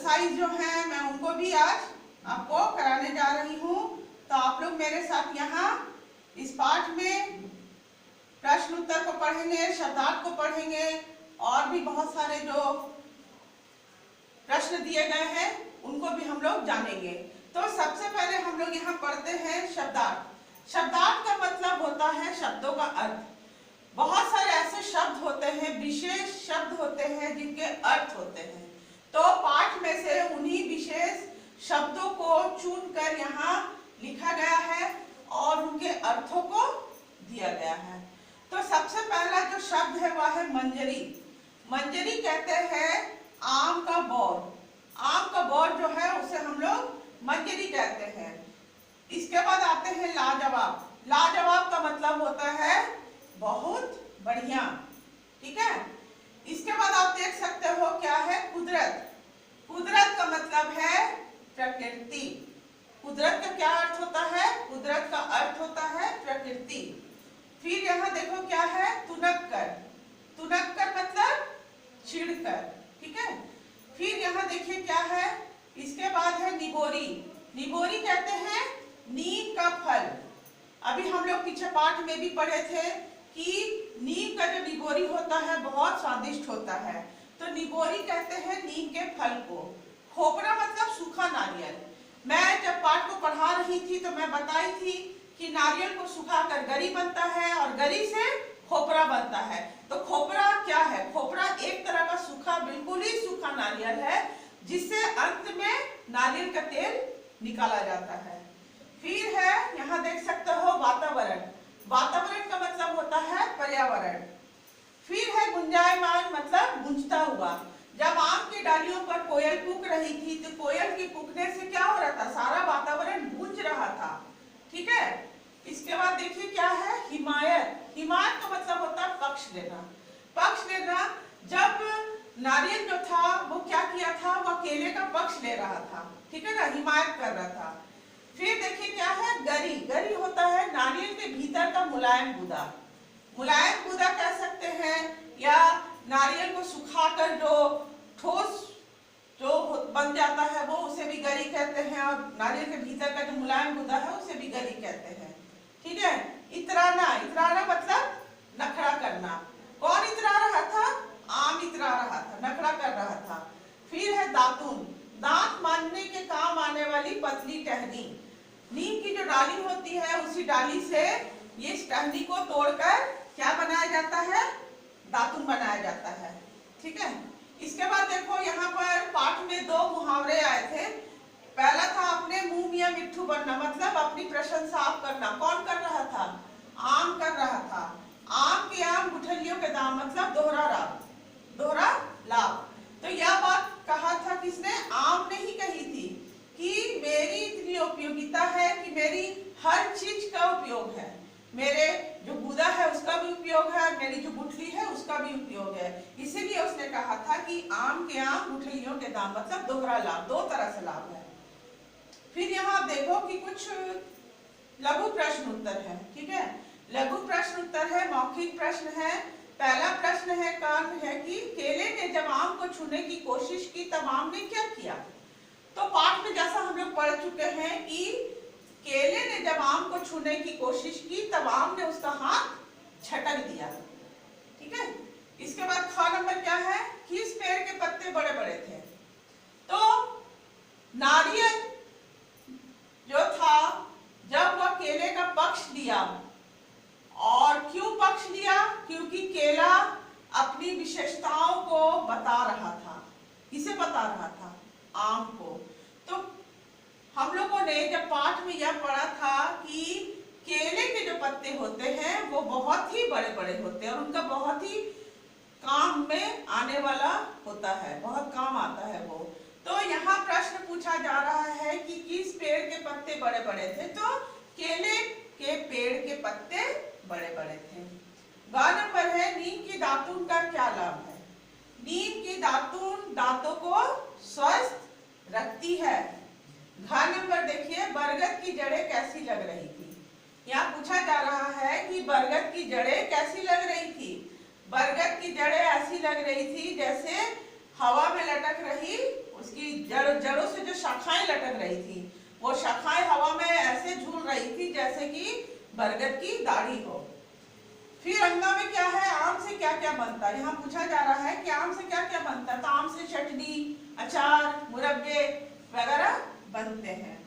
Exercise जो है मैं उनको भी आज आपको कराने जा रही हूँ। तो आप लोग मेरे साथ यहाँ इस पाठ में प्रश्न उत्तर को पढ़ेंगे, शब्दार्थ को पढ़ेंगे और भी बहुत सारे जो प्रश्न दिए गए हैं उनको भी हम लोग जानेंगे। तो सबसे पहले हम लोग यहाँ पढ़ते हैं शब्दार्थ। शब्दार्थ का मतलब होता है शब्दों का अर्थ। बहुत सारे ऐसे शब्द होते हैं, विशेष शब्द होते हैं जिनके अर्थ होते हैं। तो पाठ में से उन्हीं विशेष शब्दों को चुनकर यहाँ लिखा गया है और उनके अर्थों को दिया गया है। तो सबसे पहला जो शब्द है वह है मंजरी। मंजरी कहते हैं आम का बौर। आम का बौर जो है उसे हम लोग मंजरी कहते हैं। इसके बाद आते हैं लाजवाब। लाजवाब का मतलब होता है बहुत बढ़िया, ठीक है। इसके बाद आप देख सकते हो क्या है कुदरत। कुदरत का मतलब है प्रकृति। कुदरत का क्या अर्थ होता है? कुदरत का अर्थ होता है प्रकृति। फिर यहाँ देखो क्या है तुनक्कर। तुनक्कर मतलब चिढ़कर, ठीक है। फिर यहाँ देखिए क्या है, इसके बाद है निबोरी। निबोरी कहते हैं नीम का फल। अभी हम लोग पीछे पाठ में भी पढ़े थे कि नीम का जो निबोरी होता है बहुत स्वादिष्ट होता है। तो निबोरी कहते हैं नीम के फल को। खोपरा मतलब सूखा नारियल। मैं जब पाठ को पढ़ा रही थी तो मैं बताई थी कि नारियल को सुखाकर गरी बनता है और गरी से खोपरा बनता है। तो खोपरा क्या है? खोपरा एक तरह का सूखा, बिल्कुल ही सूखा नारियल है जिससे अंत में नारियल का तेल निकाला जाता है। फिर है यहाँ देख सकते हो वातावरण। वातावरण का मतलब होता है पर्यावरण। फिर है गुंजायमान मतलब गूंजता हुआ। जब आम की डालियों पर कोयल कूक रही थी तो कोयल की कूकने से क्या हो रहा था? सारा वातावरण गूंज रहा था, ठीक है। इसके बाद देखिए क्या है हिमायत। हिमायत का मतलब होता है पक्ष लेना। पक्ष लेना, जब नारियल जो था वो क्या किया था? वह केले का पक्ष ले रहा था, ठीक है ना, हिमायत कर रहा था। फिर देखिए क्या है गरी। गरी होता है नारियल के भीतर का मुलायम गूदा। मुलायम गूदा कह सकते हैं, या नारियल को सुखाकर जो ठोस जो बन जाता है वो उसे भी गरी कहते हैं, और नारियल के भीतर का जो मुलायम गूदा है उसे भी गरी कहते हैं, ठीक है। इतराना। इतराना मतलब नखरा करना। कौन इतरा रहा था? आम इतरा रहा था, नखरा कर रहा था। फिर है दातुन। दांत मांजने के काम आने वाली पतली टहनी। नीम की जो डाली होती है उसी डाली से ये टहनी को तोड़कर क्या बनाया जाता है? दातुन बनाया जाता है, ठीक है। इसके बाद देखो यहाँ पर पाठ में दो मुहावरे आए थे। पहला था अपने मुंह मियां मिट्ठू बनना, मतलब अपनी प्रशंसा आप करना। कौन कर रहा था? आम कर रहा था। आम के आम गुठलियों के दाम, मतलब दोहरा लाभ। दोहरा लाभ। तो यह बात कहा था किसने? आम ने ही कही थी कि मेरी इतनी उपयोगिता है कि मेरी हर चीज का उपयोग है। मेरे जो गूदा है उसका भी उपयोग है, मेरी जो गुठली है उसका भी उपयोग है। इसीलिए उसने कहा था कि आम के आम गुठलियों के दाम, मतलब दोहरा लाभ, दो तरह से लाभ है। फिर यहाँ आप देखो कि कुछ लघु प्रश्न उत्तर है, ठीक है। लघु प्रश्न उत्तर है, मौखिक प्रश्न है। पहला प्रश्न है कारण है कि केले ने जब आम को छूने की कोशिश की तब आम ने क्या किया? तो पाठ में जैसा हम लोग पढ़ चुके हैं कि केले ने जब आम को छूने की कोशिश की तब आम ने उसका हाथ झटक दिया, ठीक है। इसके बाद ख नंबर क्या है? किस पेड़ के पत्ते बड़े बड़े थे? तो नारियल जो था जब वह केले का पक्ष लिया, और क्यों पक्ष लिया? क्योंकि केला अपनी विशेषताओं को बता रहा था। किसे बता रहा था? आम को। तो हम लोगों ने जब पाठ में यह पढ़ा था कि केले के जो पत्ते होते हैं वो बहुत ही बड़े बड़े होते हैं और उनका बहुत ही काम में आने वाला होता है, बहुत काम आता है वो। तो यहाँ प्रश्न पूछा जा रहा है कि किस पेड़ के पत्ते बड़े बड़े थे? तो केले के पेड़ के पत्ते बड़े बड़े थे। ग नंबर है नीम की दातून का क्या लाभ है? नीम की दातून दांतों को स्वस्थ रखती है। घ नंबर देखिए बरगद की जड़ें कैसी लग रही थी? यहाँ पूछा जा रहा है कि बरगद की जड़ें कैसी लग रही थी? बरगद की जड़ें ऐसी लग रही थी जैसे हवा में लटक रही उसकी जड़ शाखाएं लटक रही थी। वो शाखाएं हवा में ऐसे झूल रही थी जैसे कि बरगद की दाढ़ी हो। फिर अंगा में क्या है, आम से क्या क्या बनता है। यहाँ पूछा जा रहा है कि आम से क्या क्या बनता है, तो आम से चटनी, अचार, मुरब्बे वगैरह बनते हैं।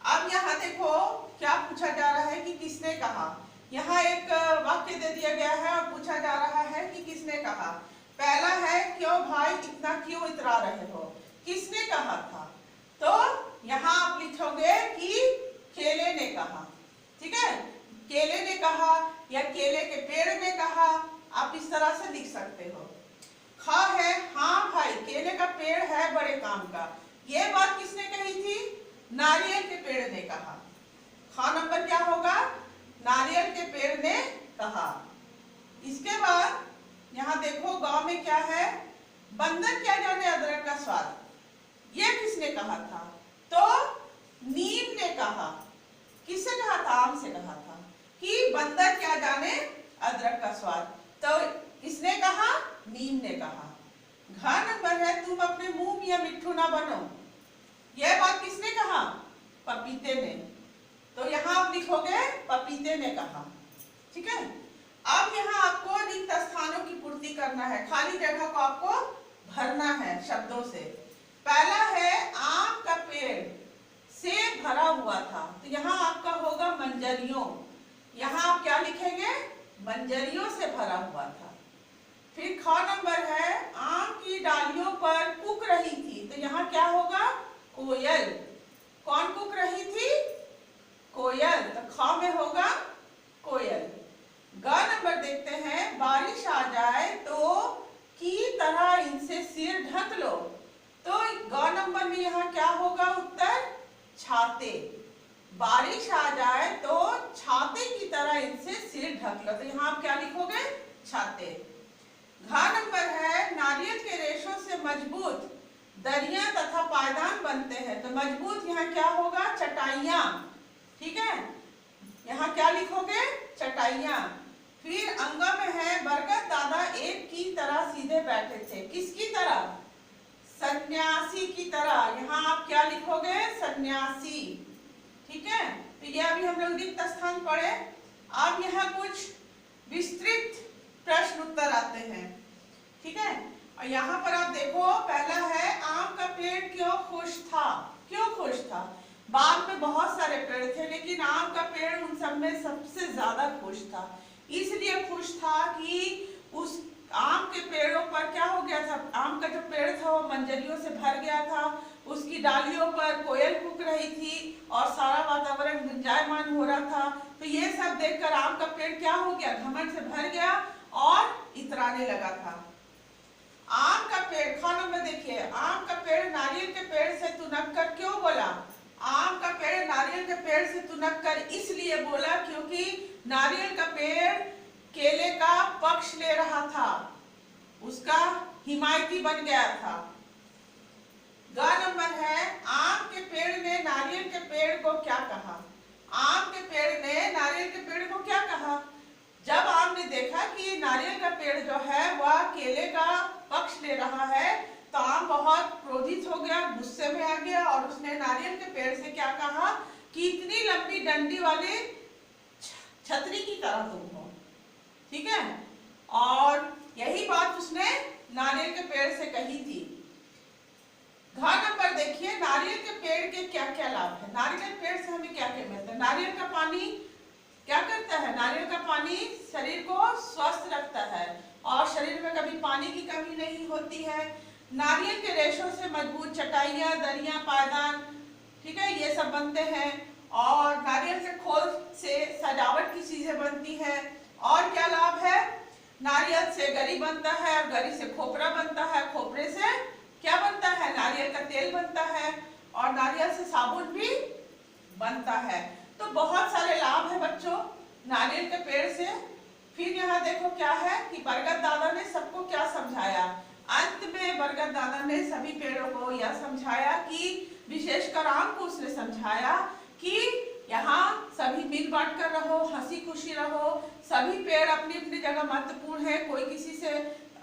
अब यहाँ देखो क्या पूछा जा रहा है कि किसने कहा। यहाँ एक वाक्य दे दिया गया है और पूछा जा रहा है कि किसने कहा। पहला है, क्यों भाई इतना क्यों इतरा रहे हो, किसने कहा था। तो यहाँ आप लिखोगे कि केले ने कहा। ठीक है, केले ने कहा या केले के पेड़ ने कहा, आप इस तरह से लिख सकते हो। खा है, हाँ भाई केले का पेड़ है बड़े काम का। ये बात किसने कही थी, नारियल के पेड़ ने कहा। खा नंबर क्या होगा, नारियल के पेड़ ने कहा। इसके बाद यहाँ देखो गांव में क्या है, बंदर क्या जाने अदरक का स्वाद, ये किसने कहा था, तो नीम ने कहा। किससे कहा था, आम से कहा था कि बंदर क्या जाने अदरक का स्वाद, तो किसने कहा, नीम ने कहा। घ नंबर है, तुम अपने मुंह में मिट्ठू ना बनो, यह बात किसने कहा, पपीते ने। तो यहाँ आप लिखोगे पपीते ने कहा। ठीक है, अब यहाँ आपको रिक्त स्थानों की पूर्ति करना है, खाली जगह को आपको भरना है शब्दों से। पहला है, आम का पेड़ से भरा हुआ था, तो यहाँ आपका होगा मंजरियों। यहाँ आप क्या लिखेंगे, मंजरियों से भरा हुआ था। फिर ख नंबर है, आम की डालियों पर कूक रही थी, तो यहाँ क्या होगा, कोयल। कौन कूक रही थी, कोयल, तो ख में होगा कोयल। ग नंबर देखते हैं, बारिश आ जाए तो की तरह इनसे सिर ढक लो, तो ग नंबर में यहाँ क्या होगा उत्तर, छाते। बारिश आ जाए तो छाते की तरह इनसे सिर ढक लो, तो यहाँ आप क्या लिखोगे, छाते। घ नंबर है, नारियल के रेशों से मजबूत दरिया तथा पायदान बनते हैं, तो मजबूत यहाँ क्या होगा, चटाइयाँ। ठीक है, यहाँ क्या लिखोगे, चटाइयाँ। फिर अंगा में है, बरगद दादा एक की तरह सीधे बैठे थे, किसकी तरह, सन्यासी की तरह। यहाँ आप क्या लिखोगे, सन्यासी। ठीक है, तो ये अभी हम लोग रिक्त स्थान पढ़े। अब यहाँ कुछ विस्तृत प्रश्न उत्तर आते हैं। ठीक है, और यहाँ पर आप देखो, पहला है, आम का पेड़ क्यों खुश था, क्यों खुश था। बाग में बहुत सारे पेड़ थे, लेकिन आम का पेड़ उन सब में सबसे ज्यादा खुश था। इसलिए खुश था कि उस आम के पेड़ों पर क्या हो गया था, आम का जो पेड़ था वो मंजरियों से भर गया था, उसकी डालियों पर कोयल कूक रही थी और सारा वातावरण गुंजायमान हो रहा था। तो ये सब देखकर आम का पेड़ क्या हो गया, घमंड से भर गया और इतराने लगा था। आम का पेड़, खानों में देखिए, आम का पेड़ नारियल के पेड़ से तुनक कर क्यों बोला, आम का पेड़ नारियल के पेड़ से तुनक कर इसलिए बोला क्योंकि नारियल का पेड़ केले का पक्ष ले रहा था, उसका हिमायती बन गया था। ग नंबर है, आम के पेड़ ने नारियल के पेड़ को क्या कहा, आम के पेड़ ने नारियल के पेड़ को क्या कहा। जब आम ने देखा कि नारियल का पेड़ जो है वह केले का पक्ष ले रहा है, तो आम बहुत क्रोधित हो गया, गुस्से में आ गया और उसने नारियल के पेड़ से क्या कहा कि इतनी लंबी डंडी वाले छतरी की तरह तुम हो। ठीक है, और यही बात उसने नारियल के पेड़ से कही थी। घ नंबर देखिए, नारियल के पेड़ के क्या क्या लाभ है, नारियल के पेड़ से हमें क्या क्या मिलता है। नारियल का पानी क्या करता है, नारियल का पानी शरीर को स्वस्थ रखता है और शरीर में कभी पानी की कमी नहीं होती है। नारियल के रेशों से मजबूत चटाइयाँ, दरियाँ, पायदान, ठीक है, ये सब बनते हैं। और नारियल के खोल से सजावट की चीजें बनती हैं। और क्या लाभ है, नारियल से गरी बनता है और गरी से खोपरा बनता है, खोपरे से क्या बनता है, नारियल का तेल बनता है और नारियल से साबुन भी बनता है। तो बहुत सारे लाभ है बच्चों नारियल के पेड़ से। फिर यहाँ देखो क्या है कि बरगद दादा ने सबको क्या समझाया, अंत में बरगद दादा ने सभी पेड़ों को यह समझाया कि विशेषकर आम को उसने समझाया कि यहाँ सभी मिल बांट कर रहो, हंसी खुशी रहो, सभी पेड़ अपनी अपनी जगह महत्वपूर्ण है, कोई किसी से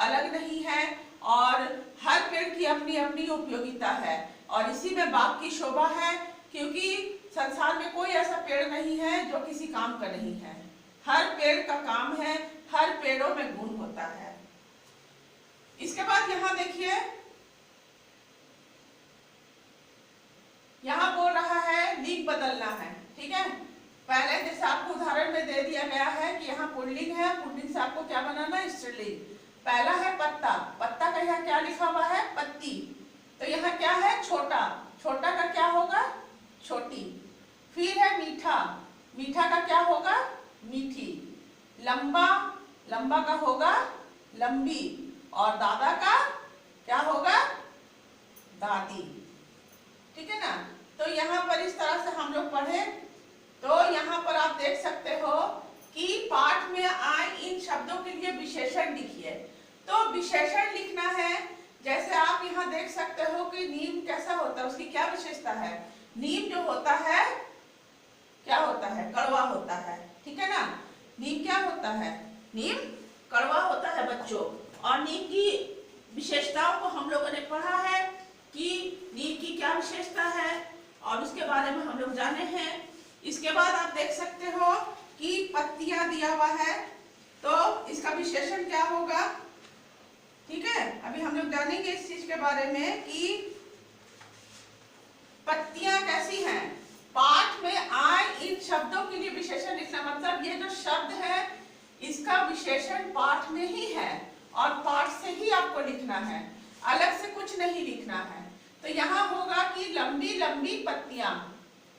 अलग नहीं है और हर पेड़ की अपनी अपनी उपयोगिता है और इसी में बाग की शोभा है, क्योंकि संसार में कोई ऐसा पेड़ नहीं है जो किसी काम का नहीं है। हर पेड़ का काम है, हर पेड़ों में गुण होता है। इसके बाद यहाँ देखिए, यहाँ बोल रहा है लिंग बदलना है। ठीक है, पहले जैसे आपको उदाहरण में दे दिया गया है कि यहाँ पुल्लिंग है, पुल्लिंग से आपको क्या बनाना है, स्त्रीलिंग। पहला है पत्ता, पत्ता का यहाँ क्या लिखा हुआ है, पत्ती। तो यहाँ क्या है, छोटा, छोटा का क्या होगा, छोटी। फिर है मीठा, मीठा का क्या होगा, मीठी। लंबा, लंबा का होगा लंबी। और दादा का क्या होगा, दादी। ठीक है ना। तो यहाँ पर इस तरह से हम लोग पढ़े। तो यहाँ पर आप देख सकते हो कि पाठ में आए इन शब्दों के लिए विशेषण लिखिए। तो विशेषण लिखना है, जैसे आप यहाँ देख सकते हो कि नीम कैसा होता है, उसकी क्या विशेषता है। नीम जो होता है क्या होता है, कड़वा होता है। ठीक है ना, नीम क्या होता है, नीम कड़वा होता है बच्चों। और नीम की विशेषताओं को हम लोगों ने पढ़ा है कि नीम की क्या विशेषता है और उसके बारे में हम लोग जाने हैं। इसके बाद आप देख सकते हो कि पत्तियां दिया हुआ है, तो इसका विशेषण क्या होगा। ठीक है, अभी हम लोग जानेंगे इस चीज के बारे में कि पत्तियां कैसी हैं। पाठ में आए इन शब्दों के लिए विशेषण लिखना, मतलब ये जो शब्द है इसका विशेषण पाठ में ही है और पाठ से ही आपको लिखना है, अलग से कुछ नहीं लिखना है। तो यहाँ होगा कि लंबी लंबी पत्तियां।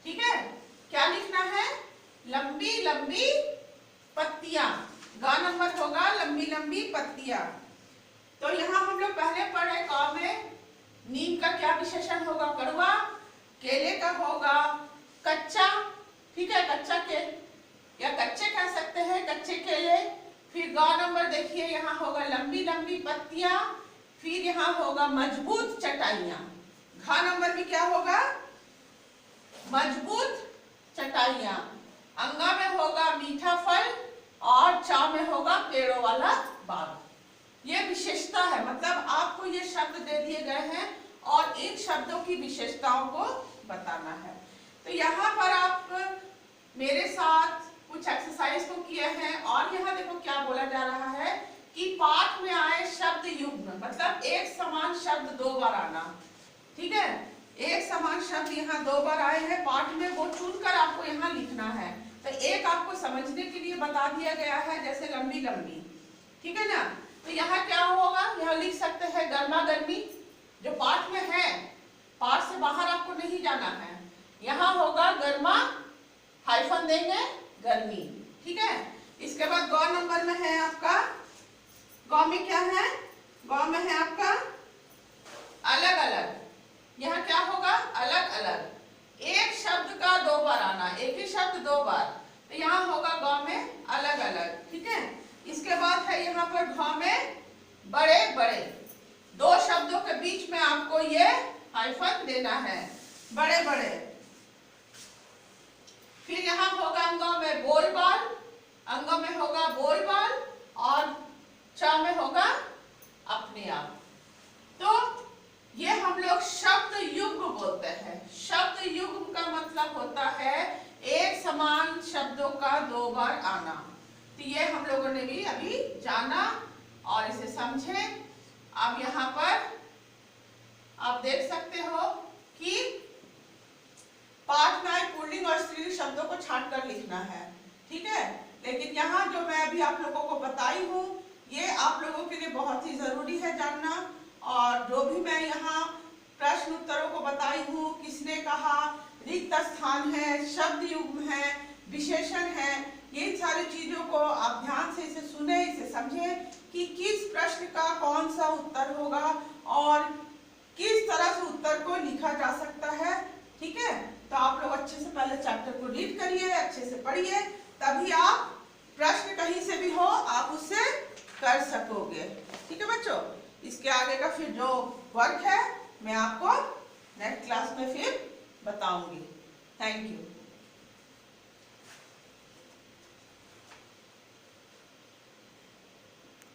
ठीक है, क्या लिखना है, लंबी लंबी पत्तियां। ग नंबर होगा लंबी लंबी पत्तियां। तो यहाँ हम लोग पहले पढ़े क में नीम का क्या विशेषण होगा, कड़वा। केले का होगा कच्चा। ठीक है, कच्चा केले या कच्चे कह सकते हैं, कच्चे केले। फिर ग नंबर देखिए, यहाँ होगा लंबी लंबी पत्तियां। फिर यहाँ होगा मजबूत चटाइयां। घ नंबर में क्या होगा, मजबूत चटाइयां। अंगा में होगा मीठा फल और चा में होगा पेड़ों वाला बाग। ये विशेषता है, मतलब आपको ये शब्द दे दिए गए हैं और इन शब्दों की विशेषताओं को बताना है। तो यहाँ पर आप मेरे साथ कुछ एक्सरसाइज को किए हैं और यहाँ देखो क्या बोला जा रहा है कि पाठ में आए शब्द युग्म, मतलब एक समान शब्द दो बार आना। ठीक है, एक समान शब्द यहाँ दो बार आए हैं पाठ में, वो चुनकर आपको यहाँ लिखना है। तो एक आपको समझने के लिए बता दिया गया है, जैसे लंबी लंबी। ठीक है ना, तो यहाँ क्या होगा, यहाँ लिख सकते हैं गर्मा गर्मी, जो पाठ में है, पाठ से बाहर आपको नहीं जाना है। यहाँ होगा गर्मा, हाइफन देंगे, गर्मी। ठीक है, इसके बाद गौ नंबर में है आपका, गौ में क्या है, गौ में है आपका अलग अलग। यहाँ क्या होगा, अलग अलग। एक शब्द का दो बार आना, एक ही शब्द दो बार, तो यहाँ होगा गौ में अलग अलग। ठीक है, इसके बाद है यहाँ पर घ में बड़े बड़े। दो शब्दों के बीच में आपको ये हाइफन देना है, बड़े बड़े। फिर यहाँ होगा अंगों में बोल बाल, अंगों में होगा बोल बाल और चा में होगा अपने आप। तो ये हम लोग शब्द युग्म बोलते हैं। शब्द युग्म का मतलब होता है एक समान शब्दों का दो बार आना। तो ये हम लोगों ने भी अभी जाना और इसे समझे। अब यहाँ पर आप देख सकते हो कि पाठ में पुल्लिंग और स्त्रीलिंग शब्दों को छांट कर लिखना है। ठीक है, लेकिन यहाँ जो मैं अभी आप लोगों को बताई हूँ ये आप लोगों के लिए बहुत ही जरूरी है जानना। और जो भी मैं यहाँ प्रश्न उत्तरों को बताई हूँ, किसने कहा, रिक्त स्थान है, शब्द युग्म है, विशेषण है, ये सारी चीजों को आप ध्यान से इसे सुने, इसे समझे कि किस प्रश्न का कौन सा उत्तर होगा और किस तरह से उत्तर को लिखा जा सकता है। ठीक है, तो आप लोग अच्छे से पहले चैप्टर को रीड करिए, अच्छे से पढ़िए, तभी आप प्रश्न कहीं से भी हो आप उससे कर सकोगे। ठीक है बच्चों, इसके आगे का फिर जो वर्क है मैं आपको नेक्स्ट क्लास में फिर बताऊंगी। Thank you.